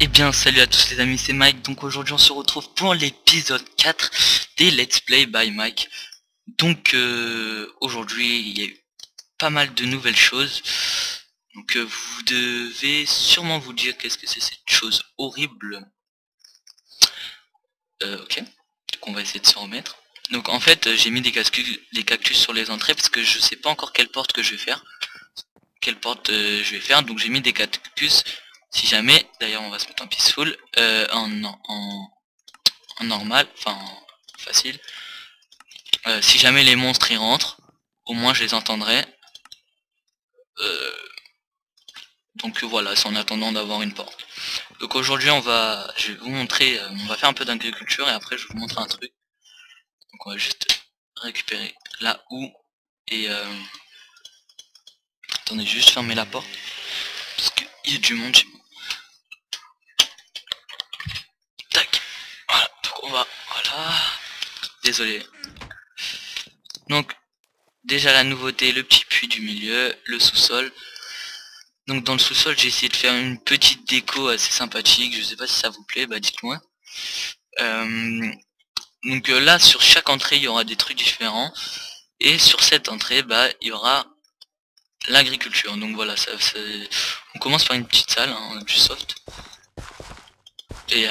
Eh bien salut à tous les amis, c'est Mike. Donc aujourd'hui on se retrouve pour l'épisode 4 des Let's Play by Mike. Donc aujourd'hui il y a eu pas mal de nouvelles choses. Donc vous devez sûrement vous dire qu'est-ce que c'est cette chose horrible. Ok, donc on va essayer de se remettre. Donc en fait j'ai mis des cactus sur les entrées parce que je sais pas encore quelle porte que je vais faire. Donc j'ai mis des cactus. Si jamais, d'ailleurs on va se mettre en peaceful, en normal, enfin en facile. Si jamais les monstres y rentrent, au moins je les entendrai. Donc voilà, c'est en attendant d'avoir une porte. Donc aujourd'hui je vais vous montrer, on va faire un peu d'agriculture et après je vais vous montrer un truc. Donc on va juste récupérer là où et attendez, juste fermer la porte parce qu'il y a du monde chez moi. Tac, voilà, donc on va, voilà, désolé. Donc déjà la nouveauté, le petit puits du milieu, le sous-sol. Donc dans le sous-sol j'ai essayé de faire une petite déco assez sympathique, je sais pas si ça vous plaît, bah dites-moi. Donc là sur chaque entrée il y aura des trucs différents, et sur cette entrée bah il y aura l'agriculture. Donc voilà, on commence par une petite salle, hein, du soft, et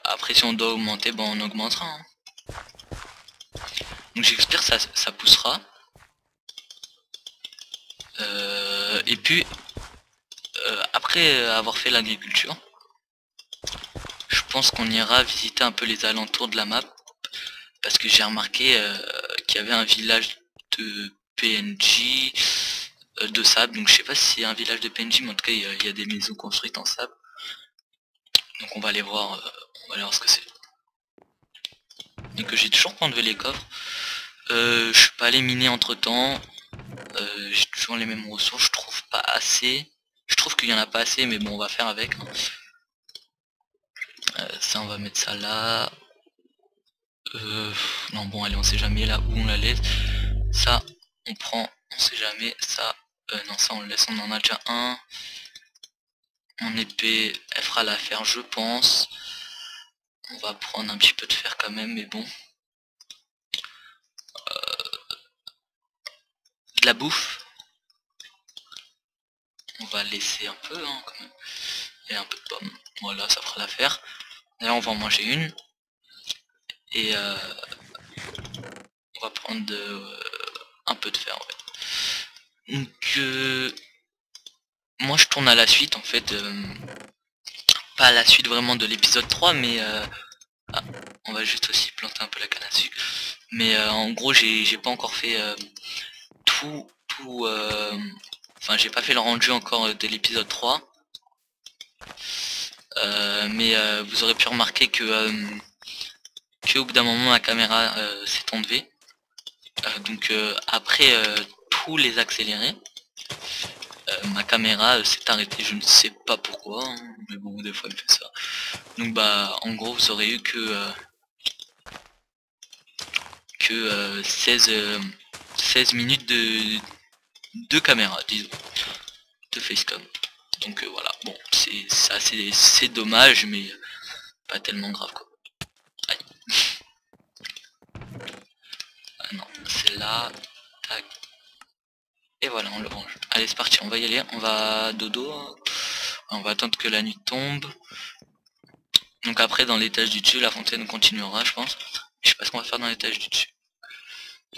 après si on doit augmenter, bah on augmentera, hein. Donc j'espère que ça poussera. Et puis après avoir fait l'agriculture, je pense qu'on ira visiter un peu les alentours de la map, parce que j'ai remarqué qu'il y avait un village de PNJ de sable. Donc je sais pas si c'est un village de PNJ, mais en tout cas il y a des maisons construites en sable. Donc on va aller voir, ce que c'est. Donc j'ai toujours pas enlevé les coffres. Je suis pas allé miner entre temps. J'ai toujours les mêmes ressources, je trouve pas assez. Je trouve qu'il y en a pas assez, mais bon on va faire avec, hein. Ça on va mettre ça là. Non bon allez, on sait jamais là où on la laisse. Ça on prend, on sait jamais. Ça non, ça on le laisse, on en a déjà un. Mon épée elle fera l'affaire je pense. On va prendre un petit peu de fer quand même, mais bon. De la bouffe, on va laisser un peu, hein, quand même. Et un peu de pommes, voilà, ça fera l'affaire. Là on va en manger une. Et on va prendre un peu de fer en fait. Donc moi je tourne à la suite en fait, pas à la suite vraiment de l'épisode 3, mais on va juste aussi planter un peu la canne à sucre. Mais en gros j'ai pas encore fait enfin j'ai pas fait le rendu encore de l'épisode 3. Mais vous aurez pu remarquer que au bout d'un moment ma caméra s'est enlevée. Donc après tous les accélérés, ma caméra s'est arrêtée, je ne sais pas pourquoi, hein, mais bon des fois elle fait ça. Donc bah en gros vous aurez eu que 16 minutes de caméra, disons, de facecam. Donc voilà, bon c'est dommage, mais pas tellement grave quoi. Aïe. Ah non, c'est là, tac. Et voilà, on le range. Allez c'est parti, on va y aller, on va dodo, on va attendre que la nuit tombe. Donc après dans l'étage du dessus la fontaine continuera je pense. Je sais pas ce qu'on va faire dans l'étage du dessus.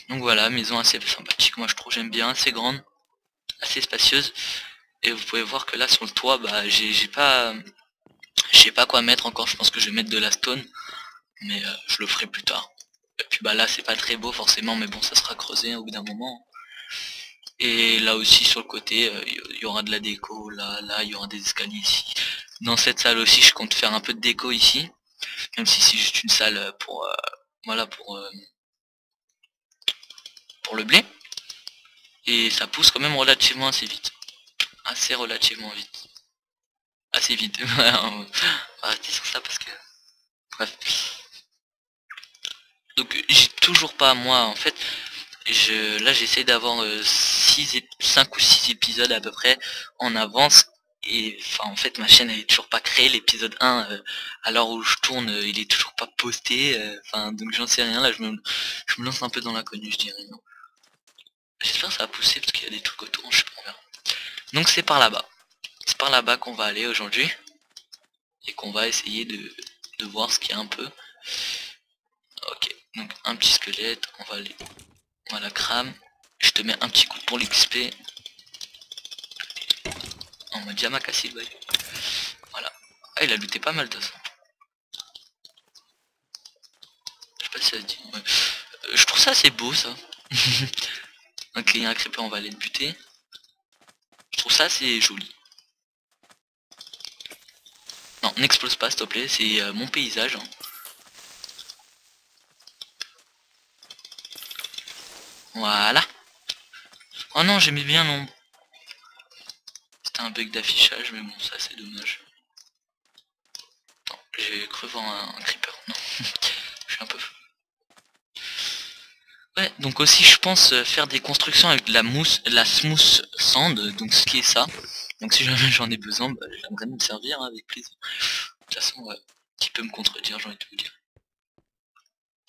Donc voilà, maison assez sympathique, moi je trouve, j'aime bien, assez grande, assez spacieuse. Et vous pouvez voir que là sur le toit bah j'ai pas quoi mettre encore, je pense que je vais mettre de la stone. Mais je le ferai plus tard. Et puis bah là c'est pas très beau forcément, mais bon ça sera creusé au bout d'un moment. Et là aussi sur le côté il y aura de la déco, là il y aura des escaliers ici. Dans cette salle aussi je compte faire un peu de déco ici, même si c'est juste une salle pour voilà, pour le blé. Et ça pousse quand même relativement assez vite, assez relativement vite, assez vite. On va rester sur ça parce que bref. Donc j'ai toujours pas, moi en fait là j'essaie d'avoir 5 ou 6 épisodes à peu près en avance. Et enfin en fait ma chaîne elle est toujours pas créée, l'épisode 1 à l'heure où je tourne il est toujours pas posté, enfin donc j'en sais rien là, je me lance un peu dans l'inconnu je dirais. J'espère que ça va pousser parce qu'il y a des trucs autour, je sais pas, on verra. Donc c'est par là-bas. C'est par là-bas qu'on va aller aujourd'hui. Et qu'on va essayer de voir ce qu'il y a un peu. Ok, donc un petit squelette, on va aller. Voilà, crame. Je te mets un petit coup pour l'XP. En mode Yamakasi le bail. Voilà. Ah il a looté pas mal de ça. Je sais pas si ça se dit. Ouais. Je trouve ça assez beau ça. Ok, il y a un creeper, on va aller le buter. Je trouve ça assez joli. Non, n'explose pas s'il te plaît, c'est mon paysage. Hein. Voilà. Oh non, j'aimais bien l'ombre. C'était un bug d'affichage, mais bon, ça c'est dommage. Non, j'ai cru voir un creeper. Non, je suis un peu fou. Ouais, donc aussi je pense faire des constructions avec de la mousse, la smooth sand, donc ce qui est ça. Donc si jamais j'en ai besoin, bah, j'aimerais me servir hein, avec plaisir. De toute façon, ouais, qui peut me contredire, j'ai envie de vous dire.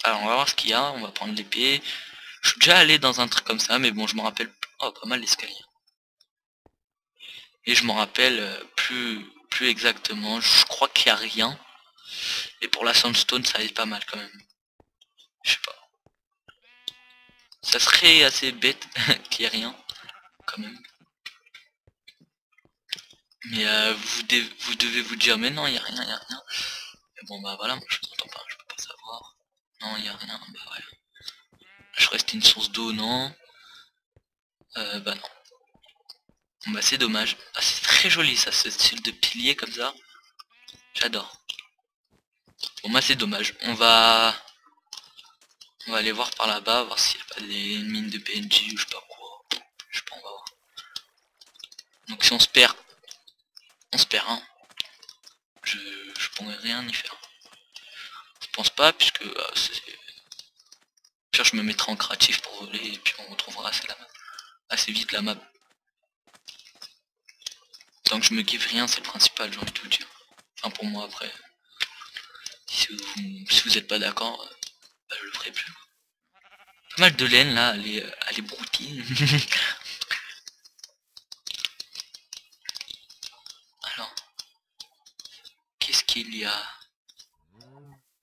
Alors on va voir ce qu'il y a, on va prendre l'épée. Je suis déjà allé dans un truc comme ça, mais bon je me rappelle pas mal l'escalier. Et je m'en rappelle plus exactement, je crois qu'il n'y a rien. Et pour la sandstone ça aide pas mal quand même. Je sais pas. Ça serait assez bête qu'il n'y ait rien, quand même. Mais vous devez vous dire, mais non, il n'y a rien, il n'y a rien. Mais bon, bah voilà, moi je m'entends pas, je peux pas savoir. Non, il n'y a rien, bah ouais. Je reste une source d'eau, non. Bah non. Bon, bah c'est dommage. Ah, c'est très joli ça, ce style de pilier comme ça. J'adore. Bon, bah c'est dommage. On va aller voir par là-bas, voir s'il n'y a pas des mines de PNJ ou je sais pas quoi. Je sais pas, on va voir. Donc si on se perd, hein. Je pourrais rien y faire. Je pense pas, puisque pire je me mettrai en créatif pour voler et puis on retrouvera assez vite la map. Tant que je me give rien, c'est le principal, j'ai envie de vous dire. Enfin pour moi après. Si vous êtes pas d'accord, bah, je le ferai plus. Pas mal de laine là, elle est broutille. Alors, qu'est-ce qu'il y a?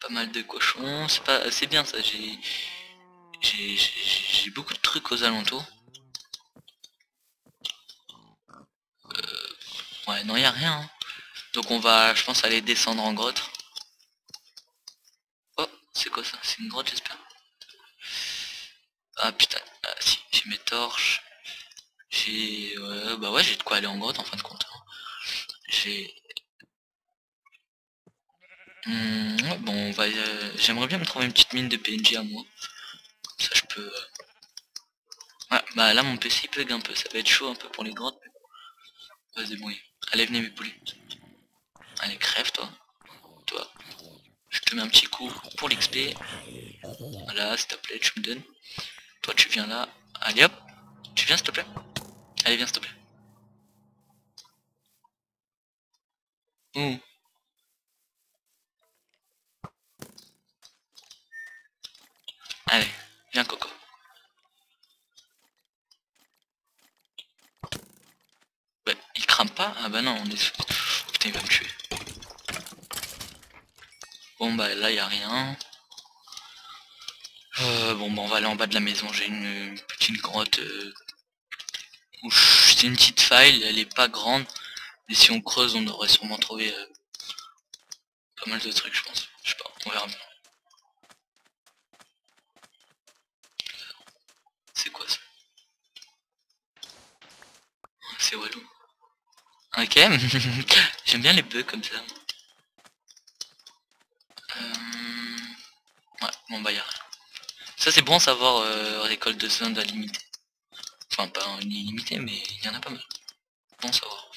Pas mal de cochons, c'est bien ça, j'ai beaucoup de trucs aux alentours. Ouais, non, y a rien. Hein. Donc on va, je pense, aller descendre en grotte. Oh, c'est quoi ça? C'est une grotte, j'espère. Ah putain, ah, si, j'ai mes torches. J'ai, bah ouais, j'ai de quoi aller en grotte en fin de compte. Hein. J'ai, ouais, bon, on va, j'aimerais bien me trouver une petite mine de PNJ à moi. Comme ça, je peux. Ouais, bah là, mon PC bug un peu. Ça va être chaud un peu pour les grottes. On va se débrouiller. Allez, venez mes poulets. Allez, crève toi. Toi. Je te mets un petit coup pour l'XP. Voilà, s'il te plaît, tu me donnes. Toi, tu viens là. Allez hop. Tu viens, s'il te plaît. Allez, viens, s'il te plaît. Ouh. Allez, viens, Coco. Bah, il crame pas. Ah bah non, on est. Putain, il va me tuer. Bon, bah là, y a rien. Bon, bah on va aller en bas de la maison. J'ai une petite grotte. C'est une petite faille. Elle est pas grande. Et si on creuse, on devrait sûrement trouver pas mal de trucs, je pense. Je sais pas, on verra bien. C'est quoi ça? C'est walou. Ok, j'aime bien les bugs comme ça. Ouais, bon bah y'a rien. Ça c'est bon à savoir, récolte de zone à limiter. Enfin pas en illimité, mais il y en a pas mal. Bon à savoir.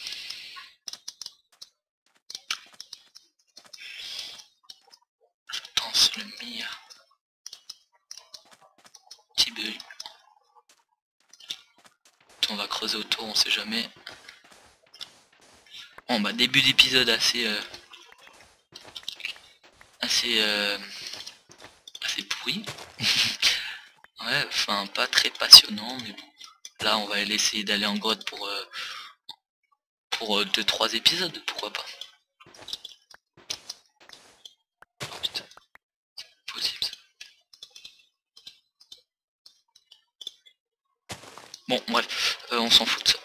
Attends, c'est le mire. Petit bug. On va creuser autour, on sait jamais. Bon bah début d'épisode assez pourri. Ouais, enfin pas très passionnant, mais bon. Là on va essayer d'aller en grotte pour 2-3 épisodes, pourquoi pas. Oh putain, c'est possible ça. Bon bref, on s'en fout de ça.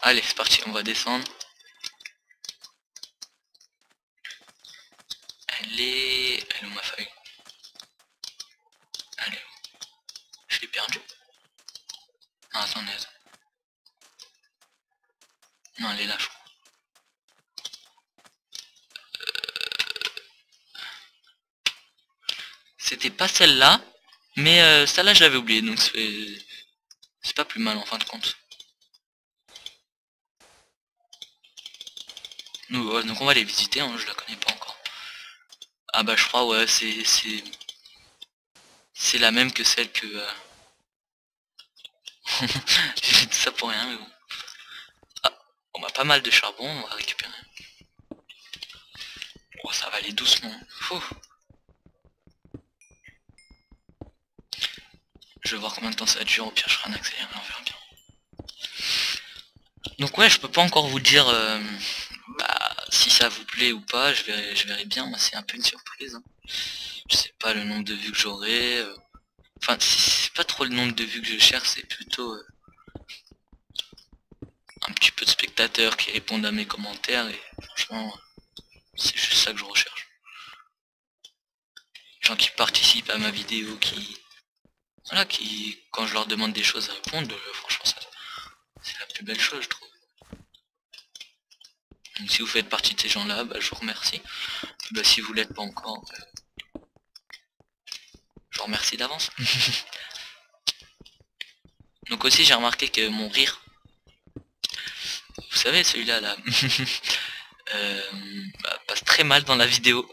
Allez c'est parti, on va descendre. Elle est où ma feuille? Allez, je l'ai perdu. Ah, attendez. Non, elle est là, je crois. C'était pas celle-là, mais celle-là je l'avais oubliée, donc c'est pas plus mal en fin de compte. Donc on va les visiter, hein, je la connais pas encore. Ah bah je crois ouais, c'est la même que celle que... J'ai fait tout ça pour rien, mais bon. Ah, on a pas mal de charbon, on va récupérer. Oh, ça va aller doucement. Ouh. Je vais voir combien de temps ça dure, au pire je ferai un accéléré, on verra bien. Donc ouais, je peux pas encore vous dire bah, si ça vous plaît ou pas, je verrai bien, moi c'est un peu une surprise. Hein. Je sais pas le nombre de vues que j'aurai. Enfin, c'est pas trop le nombre de vues que je cherche, c'est plutôt un petit peu de spectateurs qui répondent à mes commentaires et franchement, c'est juste ça que je recherche. Gens qui participent à ma vidéo, voilà, qui, quand je leur demande des choses, répondent, franchement, ça, c'est la plus belle chose, je trouve. Donc si vous faites partie de ces gens-là, bah, je vous remercie. Bah, si vous l'êtes pas encore, je vous remercie d'avance. Donc aussi, j'ai remarqué que mon rire, vous savez, celui-là, là, bah, passe très mal dans la vidéo.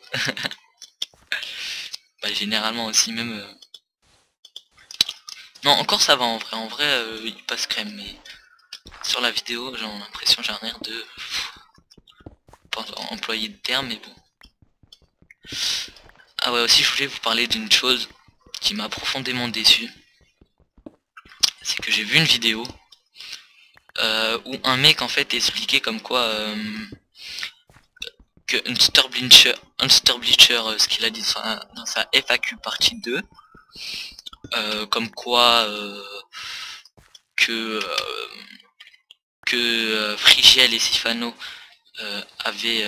Bah, généralement aussi, même... Non, encore ça va en vrai il passe crème, mais sur la vidéo, j'ai l'impression j'ai un air de... Pas employer de terme, mais bon. Ah ouais, aussi je voulais vous parler d'une chose qui m'a profondément déçu. C'est que j'ai vu une vidéo où un mec en fait expliquait comme quoi que Unster Bleacher ce qu'il a dit dans sa FAQ partie 2, comme quoi que Frigiel et Sifano avaient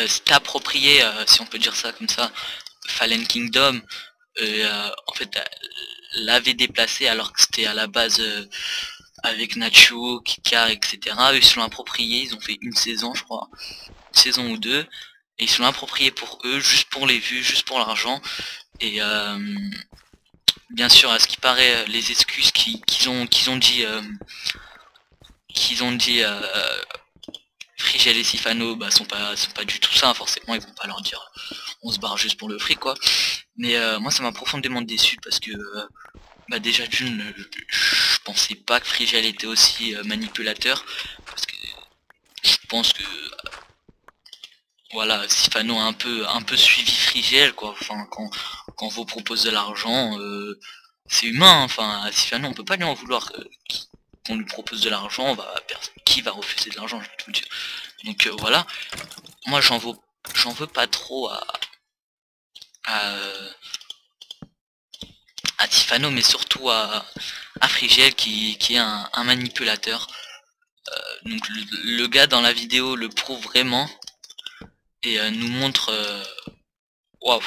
s'était approprié, si on peut dire ça comme ça, Fallen Kingdom, en fait l'avait déplacé alors que c'était à la base avec Nacho, Kikar, etc. Eux, ils se l'ont approprié, ils ont fait une saison je crois, une saison ou deux, et ils se l'ont approprié pour eux, juste pour les vues, juste pour l'argent, et bien sûr à ce qui paraît les excuses qu'ils ont dit Frigel et Sifano bah, sont pas du tout ça, forcément ils vont pas leur dire on se barre juste pour le fric quoi. Mais moi ça m'a profondément déçu parce que bah déjà d'une je pensais pas que Frigel était aussi manipulateur, parce que je pense que voilà Sifano a un peu suivi Frigel quoi, enfin quand vous propose de l'argent c'est humain, enfin à Sifano on peut pas lui en vouloir qu'on lui propose de l'argent, qui va refuser de l'argent, je vais tout dire. Donc voilà, moi j'en veux pas trop à, à Tifano, mais surtout à Frigiel qui est un manipulateur. Donc le gars dans la vidéo le prouve vraiment et nous montre waouh,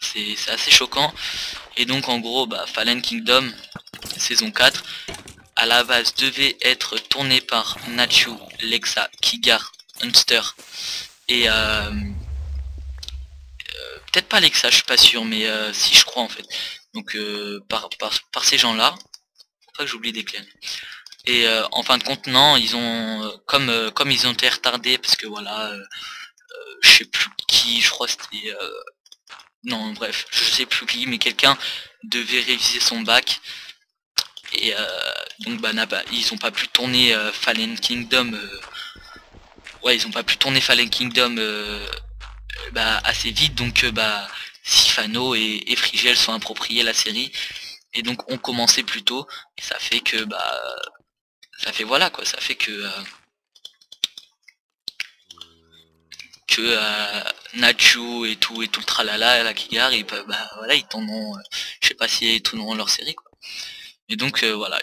c'est assez choquant. Et donc en gros bah, Fallen Kingdom saison 4 à la base devait être tourné par Nacho, Lexa, Kigar, Unster et peut-être pas Lexa, je suis pas sûr, mais si je crois en fait. Donc par ces gens-là, faut pas que j'oublie des clés. Et en fin de compte, non, ils ont comme ils ont été retardés parce que voilà, je sais plus qui, je crois c'était non bref, je sais plus qui, mais quelqu'un devait réviser son bac. Et donc bah ils ont pas pu tourner Fallen Kingdom. Ouais, ils ont pas pu tourner Fallen Kingdom assez vite, donc Sifano et Frigel sont appropriés la série et donc ont commencé plus tôt, et ça fait que ça fait voilà quoi, ça fait que Nacho et tout le tralala, la Kigar, ils peuvent voilà, ils tourneront, je sais pas si ils tourneront leur série quoi. Et donc voilà.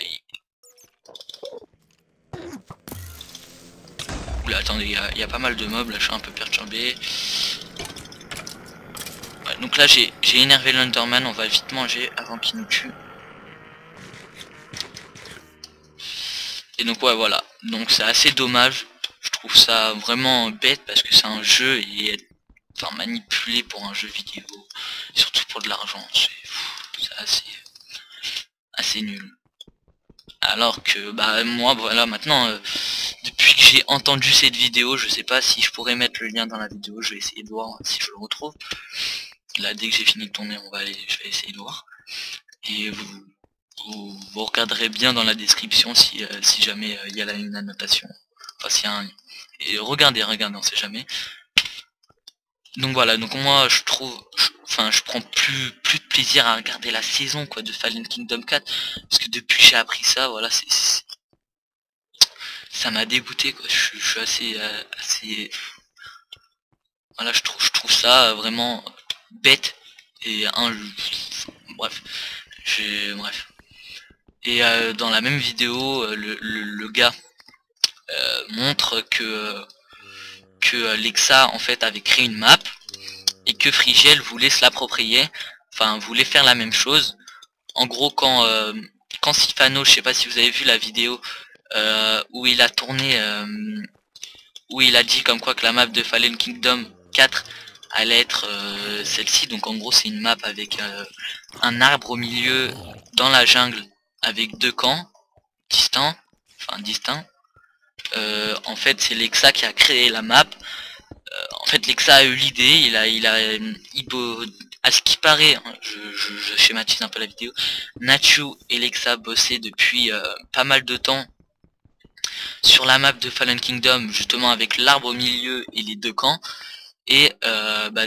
Oula, attendez, il y a pas mal de mobs là, je suis un peu perturbé. Ouais, donc là j'ai énervé l'Underman, on va vite manger avant qu'il nous tue. Et donc ouais voilà, donc c'est assez dommage, je trouve ça vraiment bête parce que c'est un jeu et être manipulé pour un jeu vidéo, surtout pour de l'argent, c'est assez nul. Alors que moi voilà maintenant, depuis que j'ai entendu cette vidéo, je sais pas si je pourrais mettre le lien dans la vidéo, je vais essayer de voir si je le retrouve. Là dès que j'ai fini de tourner je vais essayer de voir. Et vous regarderez bien dans la description si jamais il y a une annotation. Enfin s'il y a un... Et regardez, on sait jamais. Donc voilà, donc moi je trouve, je prends plus de plaisir à regarder la saison quoi de Fallen Kingdom 4, parce que depuis que j'ai appris ça, voilà, ça m'a dégoûté quoi. Je suis assez, voilà, je trouve ça vraiment bête et bref, bref. Et dans la même vidéo, le gars montre que Lexa en fait avait créé une map et que Frigel voulait se l'approprier, enfin voulait faire la même chose. En gros quand Sifano, je sais pas si vous avez vu la vidéo où il a tourné, où il a dit comme quoi que la map de Fallen Kingdom 4 allait être celle-ci, donc en gros c'est une map avec un arbre au milieu dans la jungle avec deux camps distincts, en fait c'est Lexa qui a créé la map. En fait Lexa a eu l'idée, à ce qui paraît, hein, je schématise un peu la vidéo, Nachu et Lexa bossaient depuis pas mal de temps sur la map de Fallen Kingdom, justement avec l'arbre au milieu et les deux camps, et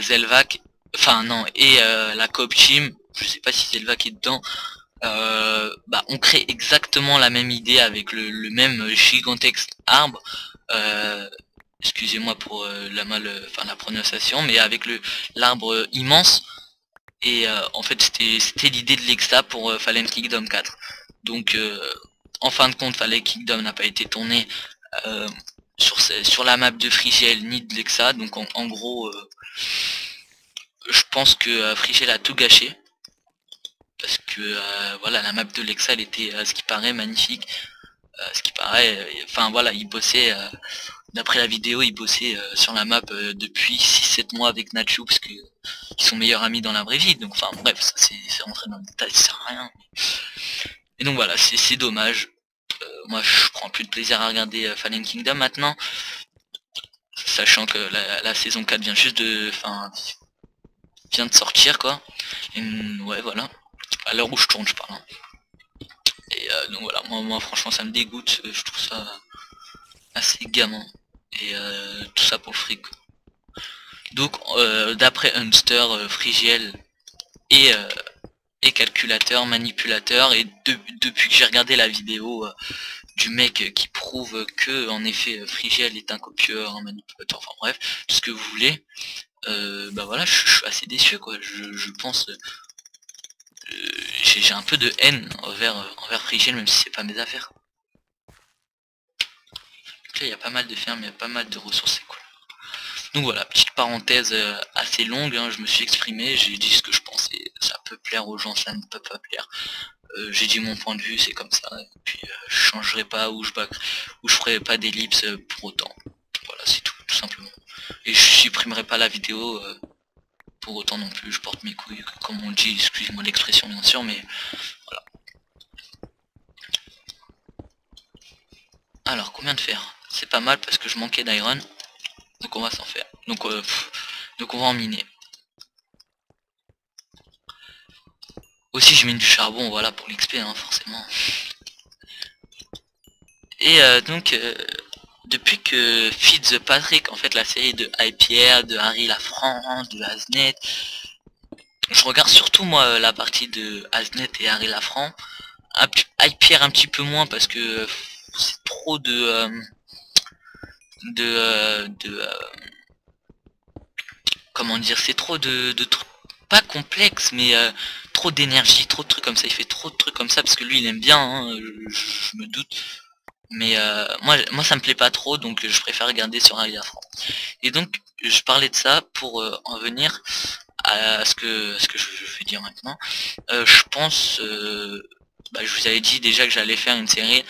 Zelvac, la coop team, je sais pas si Zelvac est dedans, on crée exactement la même idée avec le même gigantesque arbre, excusez-moi pour la prononciation, mais avec l'arbre immense. Et en fait c'était l'idée de Lexa pour Fallen Kingdom 4. Donc en fin de compte Fallen Kingdom n'a pas été tourné sur la map de Frigel ni de Lexa, donc en gros je pense que Frigel a tout gâché. Parce que voilà, la map de Lexa elle était ce qui paraît magnifique. Ce qui paraît, il bossait, d'après la vidéo, il bossait sur la map depuis 6-7 mois avec Nacho, parce que ils sont meilleurs amis dans la vraie vie. Donc enfin bref, ça c'est rentré dans le détail, ça sert à rien. Et donc voilà, c'est dommage. Moi je prends plus de plaisir à regarder Fallen Kingdom maintenant, sachant que la saison 4 vient juste vient de sortir quoi. Et, ouais voilà, à l'heure où je tourne je parle. Et donc voilà, moi franchement ça me dégoûte, je trouve ça assez gamin. Et tout ça pour le fric. Donc d'après Hunster, Frigiel et calculateur, manipulateur, et depuis que j'ai regardé la vidéo du mec qui prouve que en effet Frigiel est un copieur, un manipulateur, enfin bref, tout ce que vous voulez, voilà, je suis assez déçu quoi. Je pense j'ai un peu de haine envers Frigiel, même si c'est pas mes affaires. Donc là il y a pas mal de fermes, il y a pas mal de ressources, c'est cool. Donc voilà, petite parenthèse assez longue, hein, je me suis exprimé, j'ai dit ce que je pensais, ça peut plaire aux gens, ça ne peut pas plaire. J'ai dit mon point de vue, c'est comme ça, et puis je changerai pas ou je ferai pas d'ellipse pour autant. Voilà, c'est tout simplement. Et je supprimerai pas la vidéo pour autant non plus, je porte mes couilles, comme on dit, excusez-moi l'expression bien sûr, mais voilà. Alors, combien de fer? C'est pas mal parce que je manquais d'iron, donc on va s'en faire. Donc on va en miner. Aussi je mine du charbon, voilà, pour l'XP, hein, forcément. Et donc depuis que Fitzpatrick, en fait la série de Hypierre, de Harry Lafrance, de Haznet, je regarde surtout moi la partie de Haznet et Harry Lafrance, Hypierre un petit peu moins parce que c'est trop de comment dire, c'est trop de trucs pas complexes mais trop d'énergie, trop de trucs comme ça, il fait trop de trucs comme ça parce que lui il aime bien, hein, je me doute. Mais moi ça me plaît pas trop donc je préfère regarder sur un Lafran. Et donc je parlais de ça pour en venir à ce que je vais dire maintenant. Je pense je vous avais dit déjà que j'allais faire une série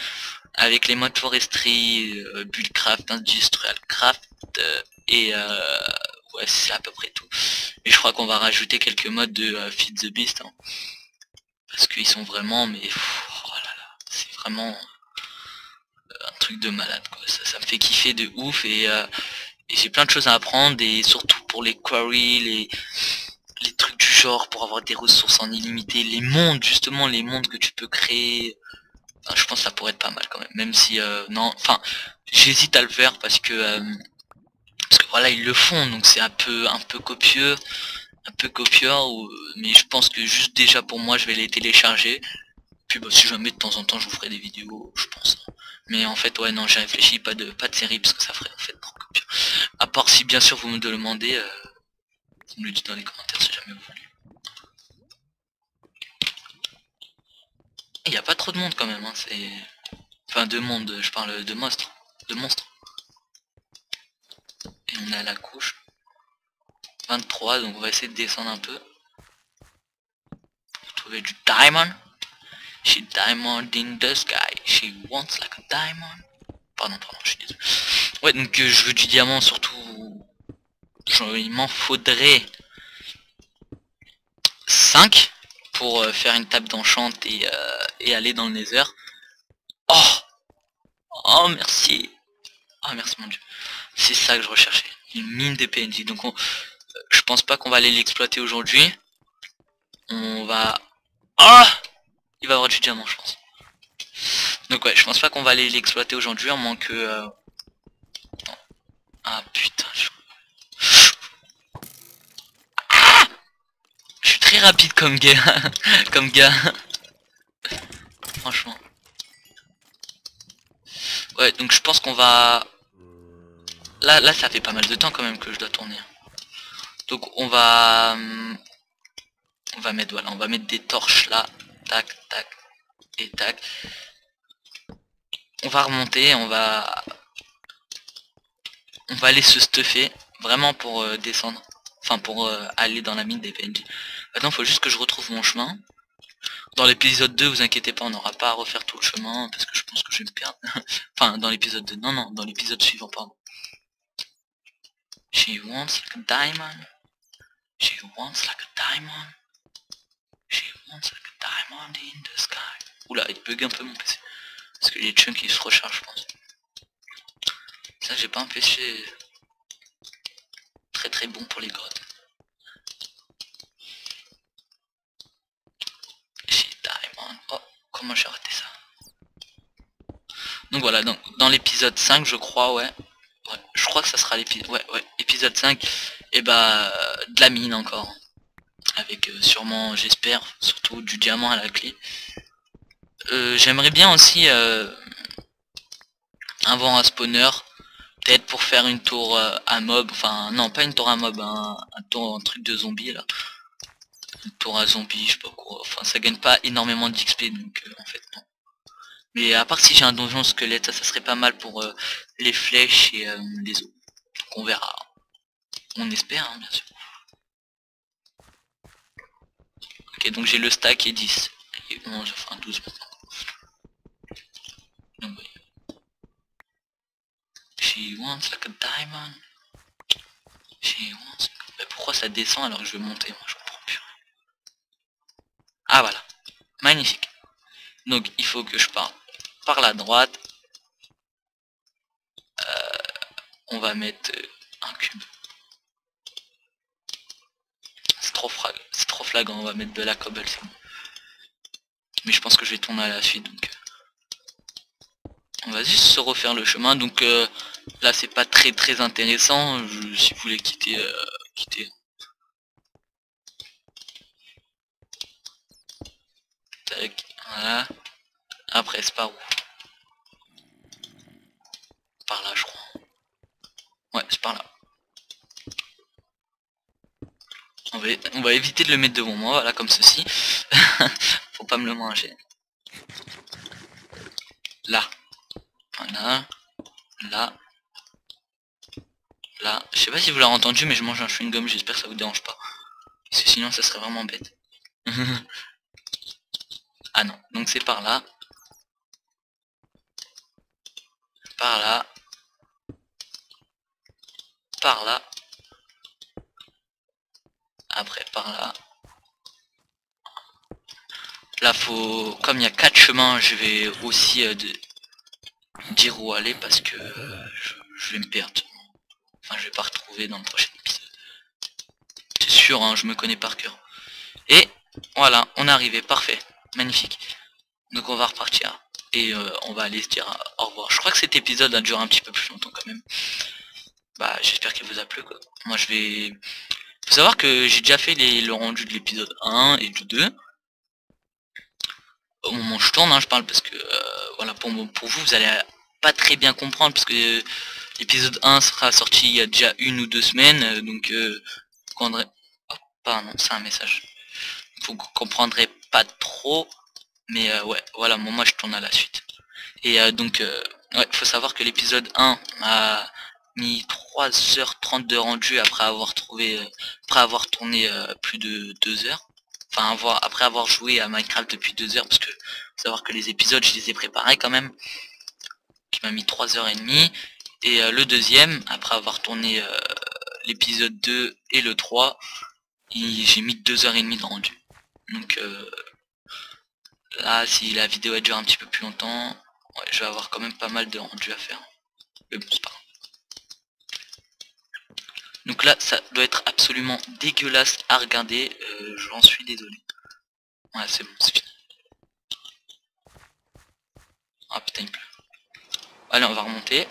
avec les modes foresterie, buildcraft, industrialcraft et ouais c'est à peu près tout. Et je crois qu'on va rajouter quelques modes de Feed the Beast hein, parce qu'ils sont vraiment mais oh là là, c'est vraiment un truc de malade quoi. Ça me fait kiffer de ouf et j'ai plein de choses à apprendre et surtout pour les quarries, les trucs du genre pour avoir des ressources en illimité, les mondes justement, les mondes que tu peux créer. Enfin, je pense que ça pourrait être pas mal quand même si non, enfin j'hésite à le faire parce que voilà ils le font donc c'est un peu copieux, mais je pense que juste déjà pour moi je vais les télécharger. Puis bah, si jamais de temps en temps je vous ferai des vidéos, je pense. Mais en fait ouais non j'ai réfléchi, pas de série parce que ça ferait en fait trop copieux. À part si bien sûr vous me demandez, vous me le dites dans les commentaires si jamais vous voulez. Il n'y a pas trop de monde quand même, hein, c'est. Enfin de monde, je parle de monstres. De monstres. Et on est à la couche 23, donc on va essayer de descendre un peu. Pour trouver du diamond. She diamond in the sky. She wants like a diamond. Pardon, je suis désolé. Ouais, donc je veux du diamant surtout. Il m'en faudrait 5 pour faire une table d'enchant et aller dans le nether. Oh, oh merci. Oh merci mon dieu. C'est ça que je recherchais. Une mine des PNJ. Donc je pense pas qu'on va aller l'exploiter aujourd'hui. On va... Ah, il va y avoir du diamant je pense. Donc ouais, je pense pas qu'on va aller l'exploiter aujourd'hui, à moins que... Ah putain, je suis très rapide comme gars. Comme gars. Franchement. Ouais, donc je pense qu'on va... Là, ça fait pas mal de temps quand même que je dois tourner. Donc on va... On va mettre, voilà, on va mettre des torches là. Tac, tac, et tac. On va remonter, on va aller se stuffer. Vraiment pour descendre. Enfin pour aller dans la mine des PNJ. Maintenant, il faut juste que je retrouve mon chemin. Dans l'épisode 2, vous inquiétez pas, on n'aura pas à refaire tout le chemin, parce que je pense que je vais me perdre. Enfin, dans l'épisode 2, non, dans l'épisode suivant, pardon. She wants like a diamond. She wants like a diamond. She wants like a diamond in the sky. Oula, il bug un peu mon PC. Parce que les chunks ils se rechargent, je pense. Ça, j'ai pas un PC très très bon pour les grottes. She diamond. Oh, comment j'ai raté ça? Donc voilà, dans l'épisode 5, je crois, ouais. Je crois que ça sera l'épisode... Ouais, épisode 5. Et bah, de la mine encore. Avec sûrement, j'espère, surtout du diamant à la clé. J'aimerais bien aussi avoir un spawner. Peut-être pour faire une tour à mob. Enfin, non, pas une tour à mob. Un truc de zombie, là. Une tour à zombie, je sais pas quoi. Enfin, ça gagne pas énormément d'XP, donc en fait, non. Mais à part si j'ai un donjon squelette, ça serait pas mal pour les flèches et les os. Donc on verra. On espère, hein, bien sûr. Ok, donc j'ai le stack et 10. Et 11, enfin 12 maintenant. Donc, oui. She wants like a diamond. She wants... Mais pourquoi ça descend alors que je vais monter? Moi je comprends plus. Ah voilà. Magnifique. Donc il faut que je parte par la droite. On va mettre un cube. C'est trop flagrant, on va mettre de la cobble. Mais je pense que je vais tourner à la suite donc. On va juste se refaire le chemin. Donc là c'est pas très intéressant. Si vous voulez quitter, quitter. Tac, voilà. Après c'est par où? Par là je crois. Ouais, c'est par là. On va éviter de le mettre devant moi, voilà, comme ceci. Faut pas me le manger. Là. Voilà. Là. Là. Je sais pas si vous l'avez entendu, mais je mange un chewing-gum, j'espère que ça vous dérange pas. Parce que sinon ça serait vraiment bête. Ah non, donc c'est par là. Par là. Par là. Après par là. Là faut... Comme il y a 4 chemins, je vais aussi dire où aller parce que je vais me perdre. Enfin je vais pas retrouver dans le prochain épisode. C'est sûr, hein, je me connais par cœur. Et voilà, on est arrivé, parfait. Magnifique. Donc on va repartir. Et on va aller se dire au revoir. Je crois que cet épisode a duré un petit peu plus longtemps quand même. Bah j'espère qu'il vous a plu quoi. Moi je vais... Faut savoir que j'ai déjà fait le rendu de l'épisode 1 et du 2. Au moment où je tourne, hein, je parle parce que voilà, pour vous, vous allez pas très bien comprendre parce que l'épisode 1 sera sorti il y a déjà 1 ou 2 semaines, donc vous comprendrez... Oh, pardon, c'est un message. Vous comprendrez pas trop, mais ouais, voilà, moi je tourne à la suite. Et donc, ouais, faut savoir que l'épisode 1 m'a mis 3h30 de rendu après avoir trouvé, après avoir tourné plus de 2 heures. Enfin, après avoir joué à Minecraft depuis 2 heures, parce que faut savoir que les épisodes, je les ai préparés quand même, qui m'a mis 3h30. Et le deuxième, après avoir tourné l'épisode 2 et le 3, j'ai mis 2h30 de rendu. Donc là, si la vidéo dure un petit peu plus longtemps, ouais, je vais avoir quand même pas mal de rendu à faire. Mais bon, c'est pas grave. Donc là, ça doit être absolument dégueulasse à regarder. J'en suis désolé. Ouais, c'est bon, c'est fini. Ah putain, il pleut. Allez, on va remonter.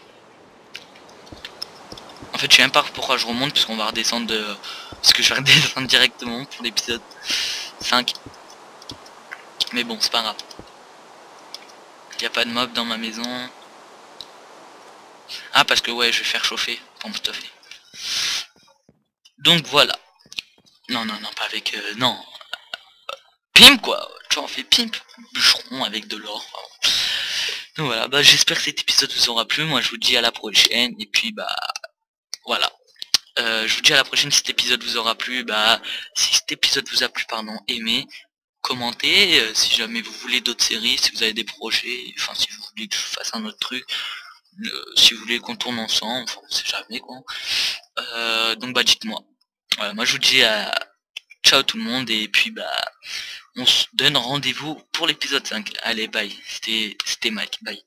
En fait, je sais même pas pourquoi je remonte, puisqu'on va redescendre de... Parce que je vais redescendre directement pour l'épisode 5. Mais bon, c'est pas grave. Il n'y a pas de mob dans ma maison. Ah, parce que ouais, je vais faire chauffer pour me stuffer. Donc voilà. Non, non, non, pas avec... non. Pimp, quoi. Tu en fais pimp. Bûcheron avec de l'or. Donc voilà, bah j'espère que cet épisode vous aura plu. Moi, je vous dis à la prochaine. Et puis, bah... Voilà. Je vous dis à la prochaine si cet épisode vous aura plu. Bah, si cet épisode vous a plu, pardon, aimez, commentez. Si jamais vous voulez d'autres séries, si vous avez des projets, enfin si vous voulez que je fasse un autre truc, si vous voulez qu'on tourne ensemble, enfin on sait jamais quoi. Donc bah dites-moi. Voilà, moi je vous dis ciao tout le monde et puis bah on se donne rendez-vous pour l'épisode 5. Allez bye, c'était Mike, bye.